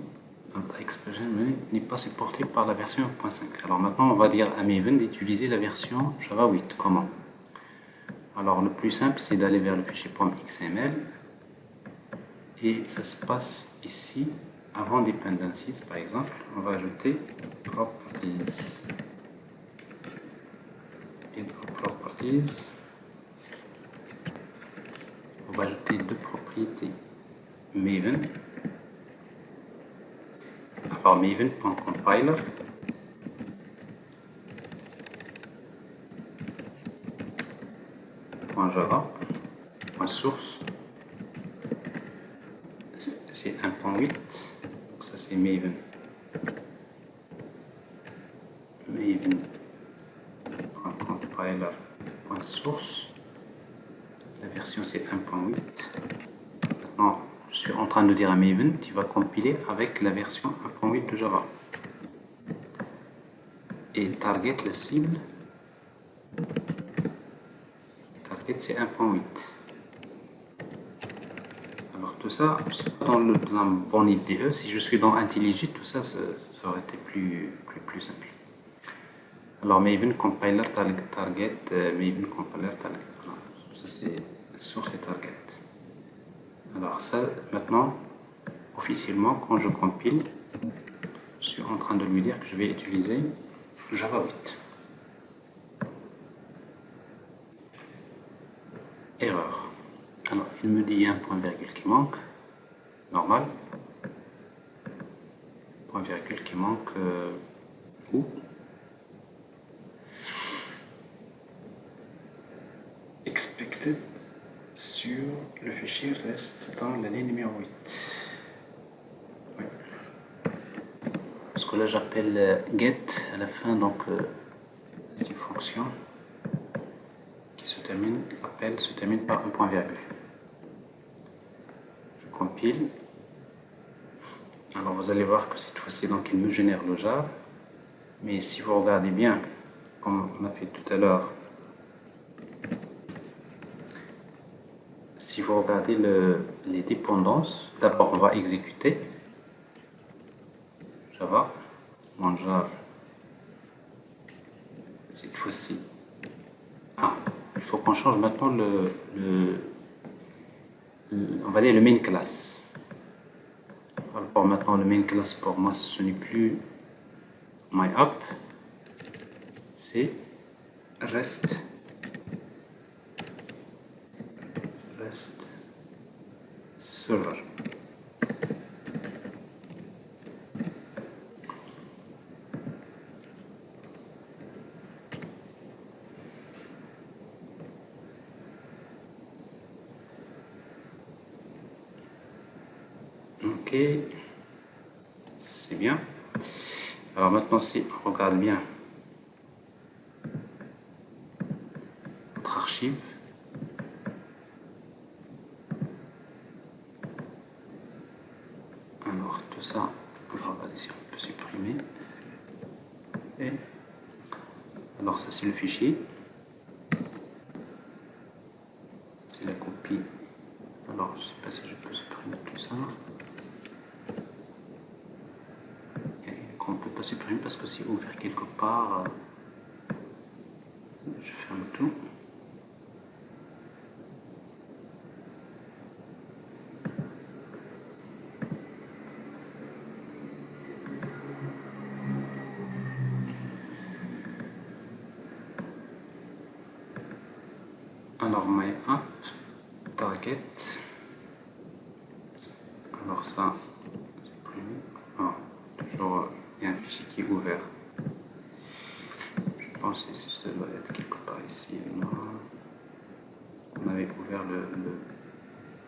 lambda expression n'est pas supportée par la version 1.5. Alors maintenant, on va dire à Maven d'utiliser la version Java 8. Comment? Alors le plus simple, c'est d'aller vers le fichier .xml et ça se passe ici. Avant dependencies, par exemple, on va ajouter properties. Et dans properties, on va ajouter deux propriétés. Maven. Alors maven.compiler. .java. .source. C'est 1.8. Donc ça c'est Maven. Maven.compiler.source. La version c'est 1.8. Maintenant, je suis en train de dire à Maven, tu vas compiler avec la version 1.8 de Java. Et le target, la cible, target c'est 1.8. Alors tout ça, c'est pas dans un bon IDE. Si je suis dans IntelliJ, tout ça, ça aurait été plus simple. Alors Maven compiler target, Maven compiler target. Voilà. Ça c'est source et target. Alors ça, maintenant, officiellement, quand je compile, je suis en train de lui dire que je vais utiliser Java 8. Erreur. Alors, il me dit un point virgule qui manque. C'est normal. Point virgule qui manque où? Expected sur le fichier reste dans l'année numéro 8. Oui. Parce que là, j'appelle get à la fin, donc c'est une fonction qui se termine, l'appel se termine par un point virgule. Je compile. Alors vous allez voir que cette fois-ci, donc il me génère le jar. Mais si vous regardez bien, comme on a fait tout à l'heure, si vous regardez les dépendances, d'abord on va exécuter Java, mon jar, cette fois-ci. Ah, il faut qu'on change maintenant on va dire le main class. Alors maintenant le main class pour moi ce n'est plus my app, c'est rest server. Ok, c'est bien. Alors maintenant, si on regarde bien notre archive, alors tout ça, on va regarder si on peut supprimer. Et alors ça c'est le fichier, c'est la copie. Alors je ne sais pas si je peux supprimer tout ça. On ne peut pas supprimer parce que c'est ouvert quelque part. Je ferme tout. Alors my app target. Alors ça, supprimer. Ah, toujours il y a un fichier qui est ouvert. Je pense que ça doit être quelque part ici. Non. On avait ouvert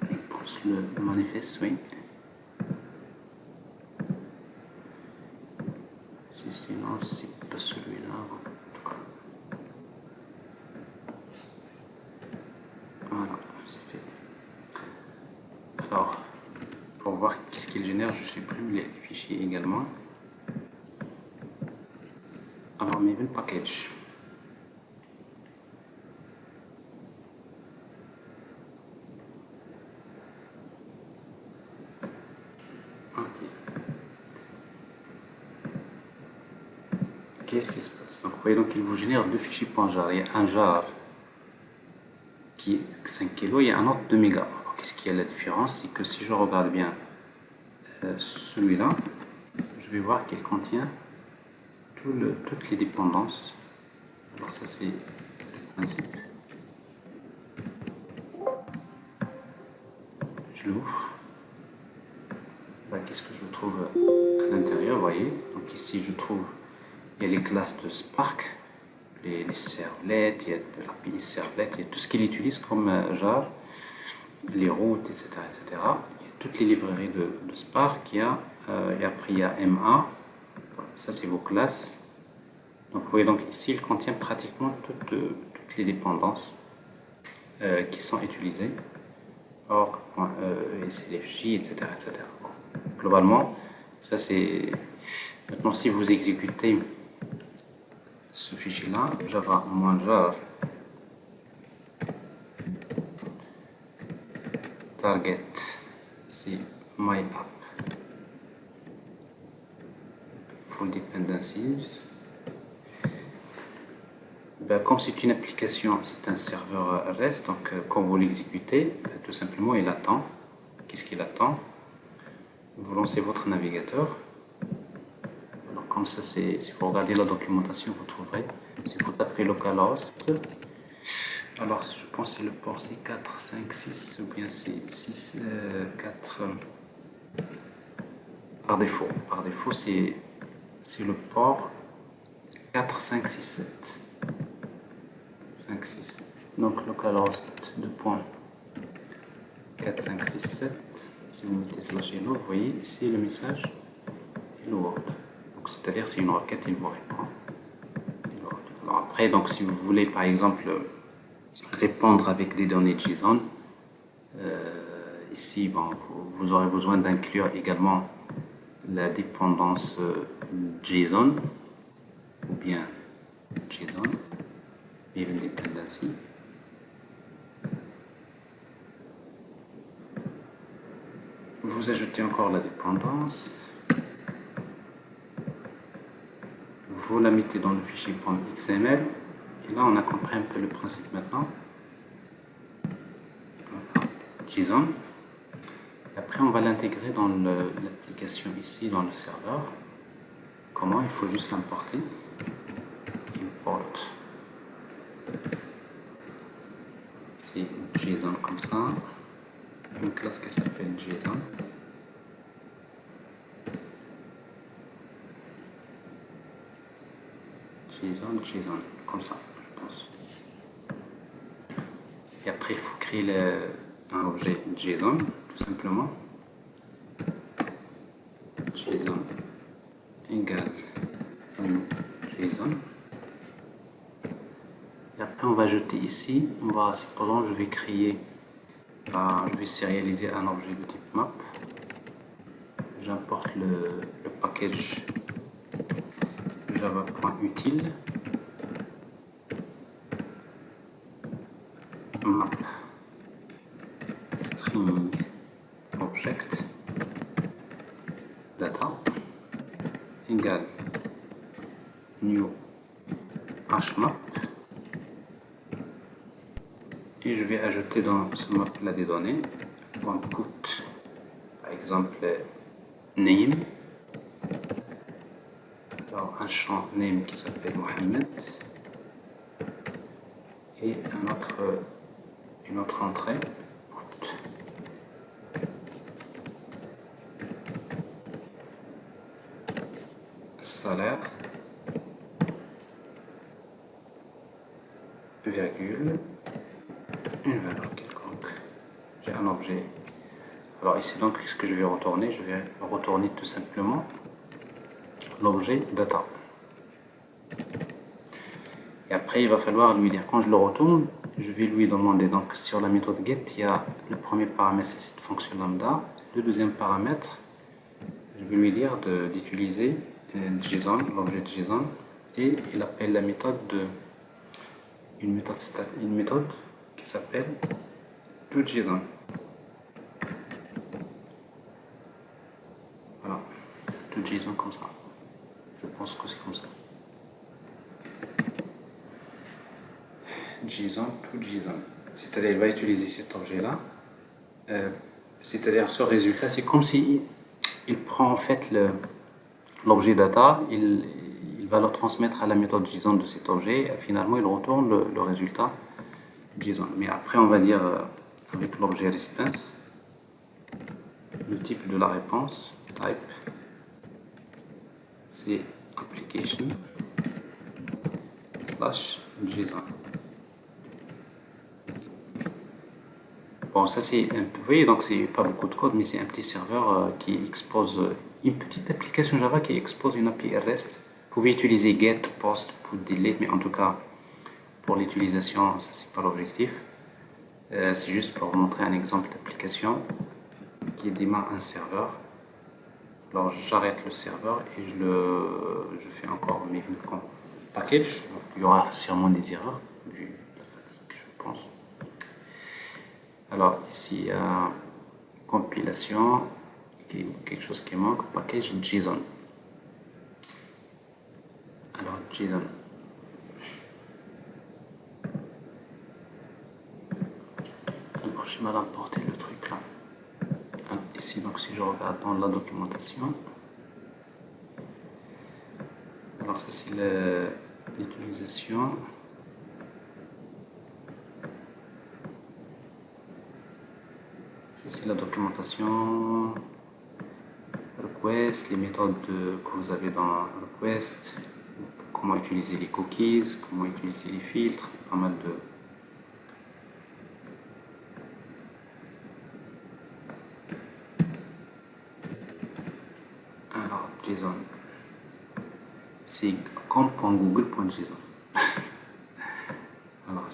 je pense le manifeste, oui. Sinon, c'est pas celui-là. En tout cas. Voilà, c'est fait. Alors, pour voir qu'est-ce qu'il génère, je supprime les fichiers également. Alors, Maven package. qu'est-ce qui se passe? Donc, vous voyez, donc, il vous génère deux fichiers .jar. Il y a un jar qui est 5 kg, il y a un autre 2 mégas. Alors, qu'est-ce qu'il y a la différence? C'est que si je regarde bien celui-là, je vais voir qu'il contient toutes les dépendances. Alors ça c'est le principe. Je l'ouvre. Qu'est-ce que je trouve à l'intérieur? Vous voyez, donc ici je trouve il y a les classes de Spark, les servlets, il y a de l'API servlet, il y a tout ce qu'il utilise comme jar, les routes, etc., etc. Il y a toutes les librairies de Spark, et après il y a MA. Ça c'est vos classes. Donc vous voyez, donc ici il contient pratiquement toutes les dépendances qui sont utilisées, org.slfj, etc., etc. Globalement, ça c'est... Maintenant, si vous exécutez ce fichier-là, java-jar target, c'est my app full dependencies. Comme c'est une application, c'est un serveur REST, donc quand vous l'exécutez, tout simplement il attend. Qu'est-ce qu'il attend? Vous lancez votre navigateur. Alors comme ça, si vous regardez la documentation, vous trouverez. Si vous tapez localhost, alors je pense que c'est le port C4, 5, 6 ou bien c'est 6, 4 par défaut. Par défaut, c'est le port 4, 5, 6, 7. 5, 6. Donc localhost 2.4, 5, 6, 7. Si vous mettez slash hello, vous voyez ici le message hello world. Donc c'est-à-dire c'est une requête, il vous répond. Alors après, donc si vous voulez par exemple répondre avec des données JSON, ici bon, vous aurez besoin d'inclure également la dépendance JSON ou bien JSON even dependency. Vous ajoutez encore la dépendance, vous la mettez dans le fichier .xml, et là on a compris un peu le principe maintenant. JSON. Après on va l'intégrer dans l'application ici dans le serveur. Comment? Il faut juste l'importer. Import. C'est JSON comme ça. Une classe qui s'appelle JSON. JSON, comme ça, je pense. Et après, il faut créer un objet JSON, tout simplement. JSON égale JSON. Et après, on va ajouter ici, supposons, je vais sérialiser un objet de type map. J'importe le package java.util map string object data égale new hmap, et je vais ajouter dans ce map là des données. Put par exemple name, alors un champ name qui s'appelle Mohamed, et une autre entrée put salaire virgule une valeur quelconque. J'ai un objet. Alors ici donc ce que je vais retourner, tout simplement l'objet data. Et après il va falloir lui dire, quand je le retourne, je vais lui demander, donc sur la méthode get, il y a le premier paramètre, c'est cette fonction lambda. Le deuxième paramètre, je vais lui dire d'utiliser JSON, l'objet JSON, et il appelle la méthode une méthode qui s'appelle toJSON. Voilà, toJSON comme ça. Je pense que c'est comme ça. JSON to JSON. C'est-à-dire il va utiliser cet objet-là. C'est-à-dire ce résultat, c'est comme si il prend en fait l'objet data, il va le transmettre à la méthode JSON de cet objet et finalement il retourne le résultat JSON. Mais après on va dire avec l'objet response, le type de la réponse, type, c'est application / JSON. Bon, ça c'est vous voyez, donc c'est pas beaucoup de code, mais c'est un petit serveur qui expose une petite application Java qui expose une API REST. Vous pouvez utiliser get, post, put, delete, mais en tout cas pour l'utilisation, ça c'est pas l'objectif. C'est juste pour vous montrer un exemple d'application qui démarre un serveur. Alors j'arrête le serveur et je fais encore mes package. Donc, il y aura sûrement des erreurs vu la fatigue, je pense. Alors ici il y a compilation, quelque chose qui manque, package JSON. Alors JSON. Alors j'ai mal importé le truc là. Alors, ici donc si je regarde dans la documentation, alors ça c'est l'utilisation. Ça c'est la documentation request, les méthodes que vous avez dans request, comment utiliser les cookies, comment utiliser les filtres, pas mal de... Alors, JSON, c'est com.google.json. Alors,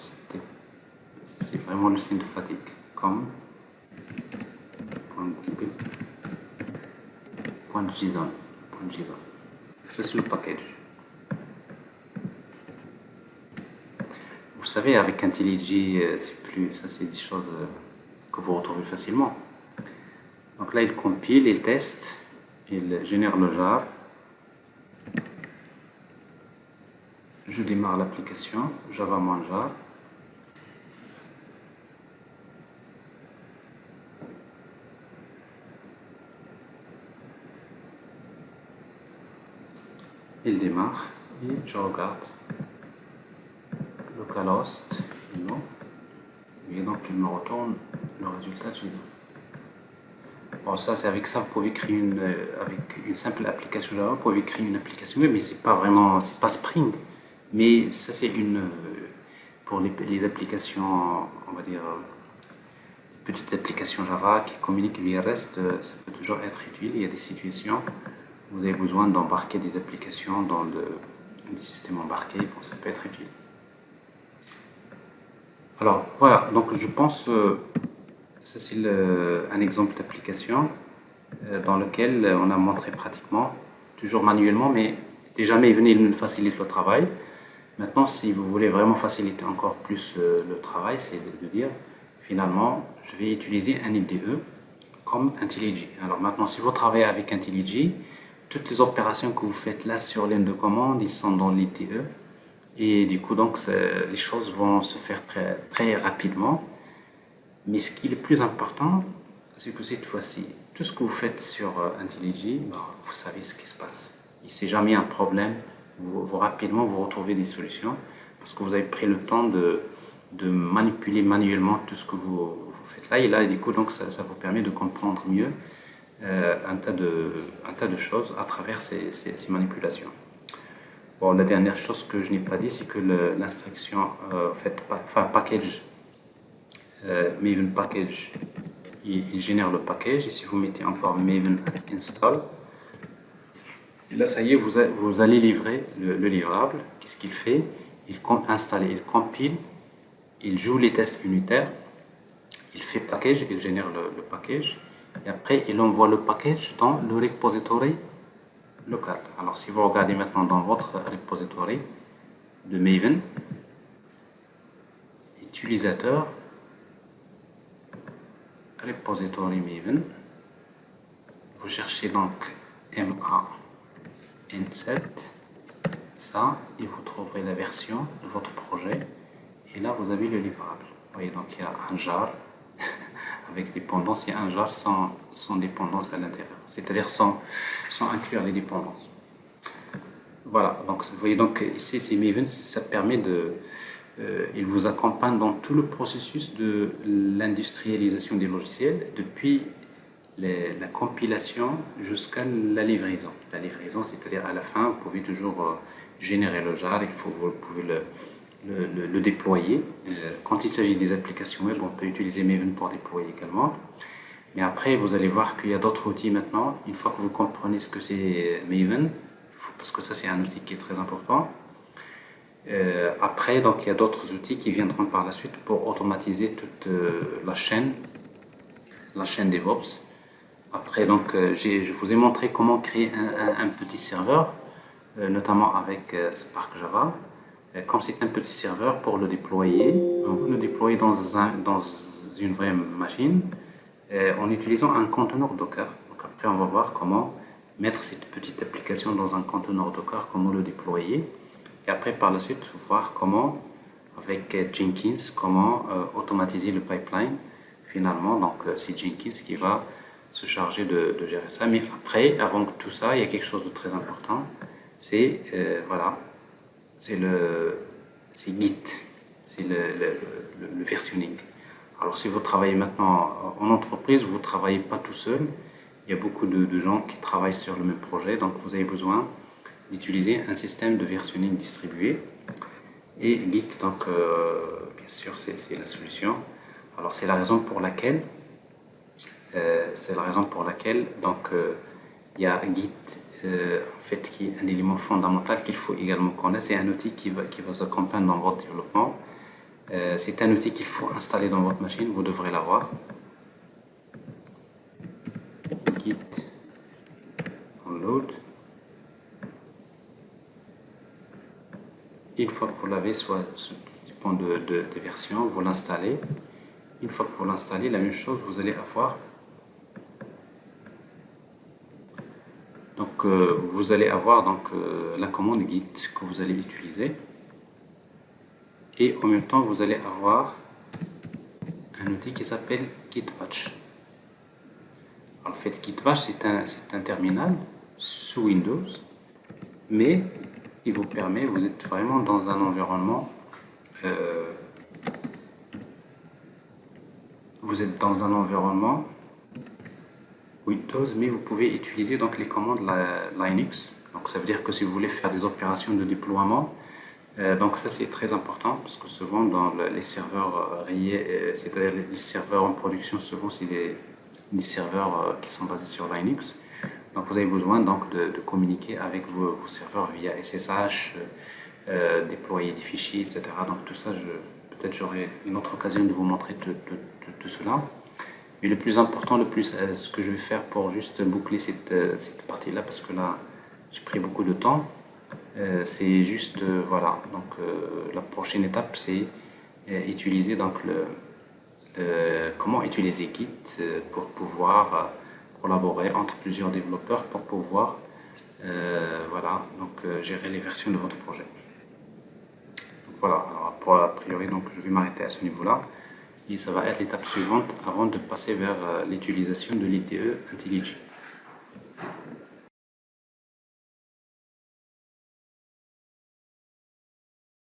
c'est vraiment le signe de fatigue. com.google.json. Ça, c'est le package. Vous savez, avec IntelliJ, ça c'est des choses que vous retrouvez facilement. Donc là, il compile, il teste, il génère le jar. Je démarre l'application, java-jar. Il démarre et je regarde localhost, non, et donc il me retourne le résultat de JSON. Bon, ça c'est avec ça vous pouvez créer avec une simple application Java, vous pouvez créer une application web, mais c'est pas vraiment, c'est pas Spring, mais ça c'est pour les applications, on va dire petites applications Java qui communiquent via REST, ça peut toujours être utile. Il y a des situations où vous avez besoin d'embarquer des applications dans des systèmes embarqués, bon, ça peut être utile. Alors voilà, donc je pense ça c'est un exemple d'application dans lequel on a montré pratiquement, toujours manuellement, mais déjà Maven il nous facilite le travail. Maintenant, si vous voulez vraiment faciliter encore plus le travail, c'est de dire finalement, je vais utiliser un IDE comme IntelliJ. Alors maintenant, si vous travaillez avec IntelliJ, toutes les opérations que vous faites là sur ligne de commande, ils sont dans l'IDE. Et du coup, donc, les choses vont se faire très, très rapidement. Mais ce qui est le plus important, c'est que cette fois-ci, tout ce que vous faites sur IntelliJ, vous savez ce qui se passe. Il n'y a jamais un problème. Rapidement, vous retrouvez des solutions parce que vous avez pris le temps de manipuler manuellement tout ce que vous faites là. Et là, du coup, donc, ça vous permet de comprendre mieux un tas de choses à travers ces manipulations. Bon, la dernière chose que je n'ai pas dit, c'est que l'instruction package, Maven package, il génère le package. Et si vous mettez encore Maven install, et là, ça y est, vous allez livrer le livrable. Qu'est-ce qu'il fait? Il installe, il compile, il joue les tests unitaires, il fait package, il génère le package, et après, il envoie le package dans le repository local. Alors, si vous regardez maintenant dans votre repository de Maven, utilisateur, repository Maven, vous cherchez donc MA-N7, ça, et vous trouverez la version de votre projet. Et là, vous avez le livrable. Vous voyez, donc il y a un jar avec dépendance, il y a un jar sans dépendance à l'intérieur, c'est-à-dire sans inclure les dépendances. Voilà, donc vous voyez, donc ici, c'est Maven, ça permet il vous accompagne dans tout le processus de l'industrialisation des logiciels, depuis la compilation jusqu'à la livraison. La livraison, c'est-à-dire à la fin, vous pouvez toujours générer le jar, vous pouvez le déployer. Quand il s'agit des applications web, on peut utiliser Maven pour déployer également. Mais après, vous allez voir qu'il y a d'autres outils maintenant. Une fois que vous comprenez ce que c'est Maven, parce que ça, c'est un outil qui est très important. Après, donc, il y a d'autres outils qui viendront par la suite pour automatiser toute la chaîne DevOps. Après, donc, je vous ai montré comment créer un petit serveur, notamment avec Spark Java. Comme c'est un petit serveur, pour le déployer, on peut le déployer dans une vraie machine en utilisant un conteneur Docker. Donc après, on va voir comment mettre cette petite application dans un conteneur Docker, comment le déployer. Et après, par la suite, voir comment, avec Jenkins, comment automatiser le pipeline. Finalement, donc c'est Jenkins qui va se charger de gérer ça. Mais après, avant tout ça, il y a quelque chose de très important. C'est voilà, c'est Git, c'est le versionning. Alors si vous travaillez maintenant en entreprise, vous ne travaillez pas tout seul. Il y a beaucoup de gens qui travaillent sur le même projet, donc vous avez besoin d'utiliser un système de versionning distribué. Et Git, donc bien sûr, c'est la solution. Alors c'est la raison pour laquelle donc il y a Git en fait qui est un élément fondamental qu'il faut également connaître. C'est un outil qui va vous accompagner dans votre développement. C'est un outil qu'il faut installer dans votre machine, vous devrez l'avoir. Git download. Une fois que vous l'avez, soit du point de version, vous l'installez. Une fois que vous l'installez, la même chose, vous allez avoir. Donc, vous allez avoir donc, la commande Git que vous allez utiliser. Et en même temps, vous allez avoir un outil qui s'appelle Gitbash. En fait, Gitbash, c'est un terminal sous Windows, mais il vous permet, vous êtes vraiment dans un environnement Windows, mais vous pouvez utiliser donc les commandes Linux. Donc ça veut dire que si vous voulez faire des opérations de déploiement, donc ça c'est très important parce que souvent dans les serveurs c'est-à-dire les serveurs en production, souvent c'est des serveurs qui sont basés sur Linux. Donc vous avez besoin donc de communiquer avec vos serveurs via SSH, déployer des fichiers, etc. Donc tout ça, peut-être j'aurai une autre occasion de vous montrer tout cela. Mais le plus important, ce que je vais faire pour juste boucler cette partie-là, parce que là, j'ai pris beaucoup de temps, c'est juste, voilà, donc la prochaine étape, c'est utiliser donc comment utiliser Git pour pouvoir collaborer entre plusieurs développeurs pour pouvoir voilà, donc, gérer les versions de votre projet. Donc, voilà, alors, a priori, donc, je vais m'arrêter à ce niveau-là. Et ça va être l'étape suivante avant de passer vers l'utilisation de l'IDE IntelliJ.